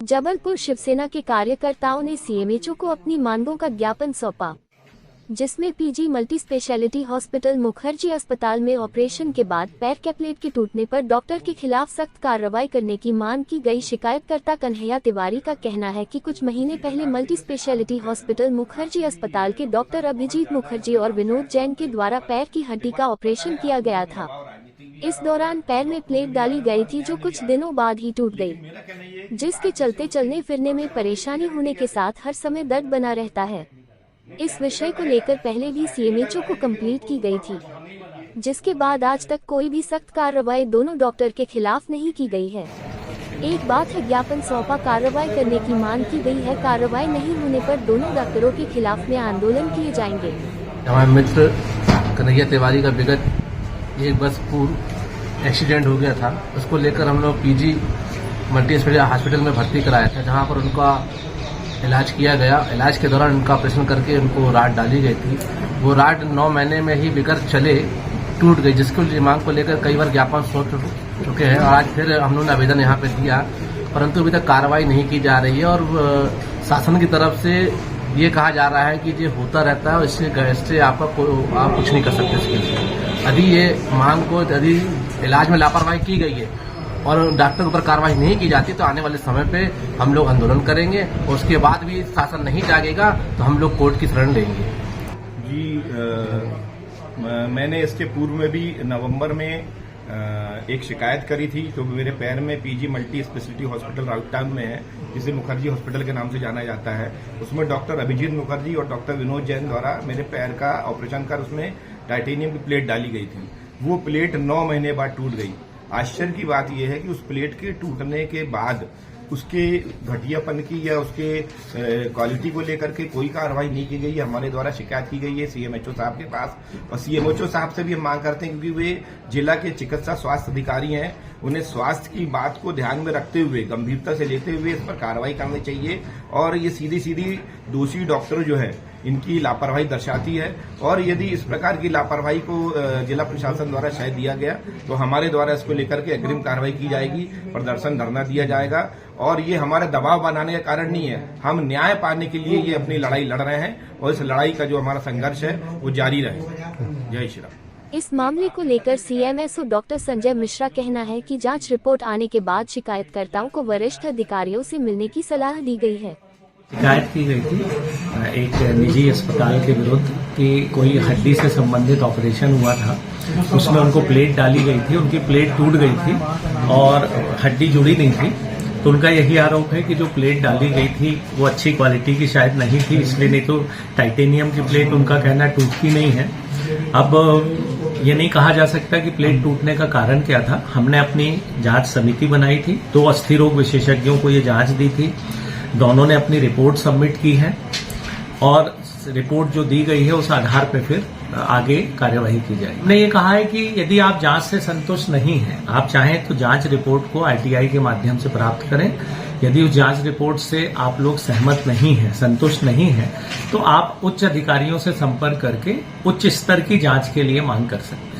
जबलपुर शिवसेना के कार्यकर्ताओं ने सीएमएचओ को अपनी मांगों का ज्ञापन सौंपा, जिसमें PG multi speciality hospital Mukherjee अस्पताल में ऑपरेशन के बाद पैर के प्लेट के टूटने पर डॉक्टर के खिलाफ सख्त कार्रवाई करने की मांग की गई। शिकायतकर्ता कन्हैया तिवारी का कहना है कि कुछ महीने पहले मल्टी स्पेशलिटी हॉस्पिटल मुखर्जी अस्पताल के डॉक्टर अभिजीत मुखर्जी और विनोद जैन के द्वारा पैर की हड्डी का ऑपरेशन किया गया था। इस दौरान पैर में प्लेट डाली गई थी, जो कुछ दिनों बाद ही टूट गई, जिसके चलते चलने फिरने में परेशानी होने के साथ हर समय दर्द बना रहता है। इस विषय को लेकर पहले भी सीएमएचओ को कंप्लेंट की गई थी, जिसके बाद आज तक कोई भी सख्त कार्रवाई दोनों डॉक्टर के खिलाफ नहीं की गई है। एक बात है, ज्ञापन सौंपा, कार्रवाई करने की मांग की गई है। कार्रवाई नहीं होने पर दोनों डॉक्टरों के खिलाफ में आंदोलन किए जाएंगे। हमारे मित्र कन्हैया तिवारी का विगत एक बस पूर्व एक्सीडेंट हो गया था, उसको लेकर हम लोग पीजी मल्टी स्पेशलिटी हॉस्पिटल में भर्ती कराया था, जहां पर उनका इलाज किया गया। इलाज के दौरान उनका ऑपरेशन करके उनको राड डाली गई थी। वो राड 9 महीने में ही बिगड़ चले टूट गई, जिसकी मांग को लेकर कई बार ज्ञापन सौंप चुके हैं और आज फिर हम लोगों ने आवेदन यहाँ पे दिया, परंतु अभी तक कार्रवाई नहीं की जा रही है। और शासन की तरफ से ये कहा जा रहा है कि ये होता रहता है और इससे आप कुछ नहीं कर सकते इसके लिए। यदि ये मांग को यदि इलाज में लापरवाही की गई है और डॉक्टर के ऊपर कार्रवाई नहीं की जाती तो आने वाले समय पे हम लोग आंदोलन करेंगे और उसके बाद भी शासन नहीं जागेगा तो हम लोग कोर्ट की शरण लेंगे। मैंने इसके पूर्व में भी नवंबर में एक शिकायत करी थी, तो मेरे पैर में पीजी मल्टी स्पेशलिटी हॉस्पिटल राउटाउन में है, जिसे मुखर्जी हॉस्पिटल के नाम से जाना जाता है। उसमें डॉक्टर अभिजीत मुखर्जी और डॉक्टर विनोद जैन द्वारा मेरे पैर का ऑपरेशन कर उसमें टाइटेनियम की प्लेट डाली गई थी। वो प्लेट 9 महीने बाद टूट गई। आश्चर्य की बात यह है कि उस प्लेट के टूटने के बाद उसके घटियापन की या उसके क्वालिटी को लेकर के कोई कार्रवाई नहीं की गई है। हमारे द्वारा शिकायत की गई है सीएमएचओ साहब के पास, और सीएमएचओ साहब से भी हम मांग करते हैं, क्योंकि वे जिला के चिकित्सा स्वास्थ्य अधिकारी हैं, उन्हें स्वास्थ्य की बात को ध्यान में रखते हुए, गंभीरता से लेते हुए इस पर कार्रवाई करनी चाहिए। और ये सीधी सीधी दोषी डॉक्टर जो है इनकी लापरवाही दर्शाती है, और यदि इस प्रकार की लापरवाही को जिला प्रशासन द्वारा शायद दिया गया तो हमारे द्वारा इसको लेकर के अग्रिम कार्रवाई की जाएगी, प्रदर्शन धरना दिया जाएगा। और ये हमारे दबाव बनाने का कारण नहीं है, हम न्याय पाने के लिए ये अपनी लड़ाई लड़ रहे हैं और इस लड़ाई का जो हमारा संघर्ष है वो जारी रहे। जय श्री राम। इस मामले को लेकर सीएमएचओ डॉक्टर संजय मिश्रा कहना है कि जांच रिपोर्ट आने के बाद शिकायतकर्ताओं को वरिष्ठ अधिकारियों से मिलने की सलाह दी गई है। शिकायत की गई थी एक निजी अस्पताल के विरुद्ध कि कोई हड्डी से संबंधित ऑपरेशन हुआ था, उसमें उनको प्लेट डाली गई थी, उनकी प्लेट टूट गई थी और हड्डी जुड़ी नहीं थी। तो उनका यही आरोप है कि जो प्लेट डाली गई थी वो अच्छी क्वालिटी की शायद नहीं थी, इसलिए, नहीं तो टाइटेनियम की प्लेट उनका कहना टूटती नहीं है। अब ये नहीं कहा जा सकता कि प्लेट टूटने का कारण क्या था। हमने अपनी जांच समिति बनाई थी, 2 अस्थि रोग विशेषज्ञों को ये जांच दी थी, दोनों ने अपनी रिपोर्ट सबमिट की है और रिपोर्ट जो दी गई है उस आधार पर फिर आगे कार्यवाही की जाएगी। हमने ये कहा है कि यदि आप जांच से संतुष्ट नहीं हैं, आप चाहें तो जांच रिपोर्ट को आरटीआई के माध्यम से प्राप्त करें। यदि उस जांच रिपोर्ट से आप लोग सहमत नहीं हैं, संतुष्ट नहीं हैं, तो आप उच्च अधिकारियों से संपर्क करके उच्च स्तर की जांच के लिए मांग कर सकते हैं।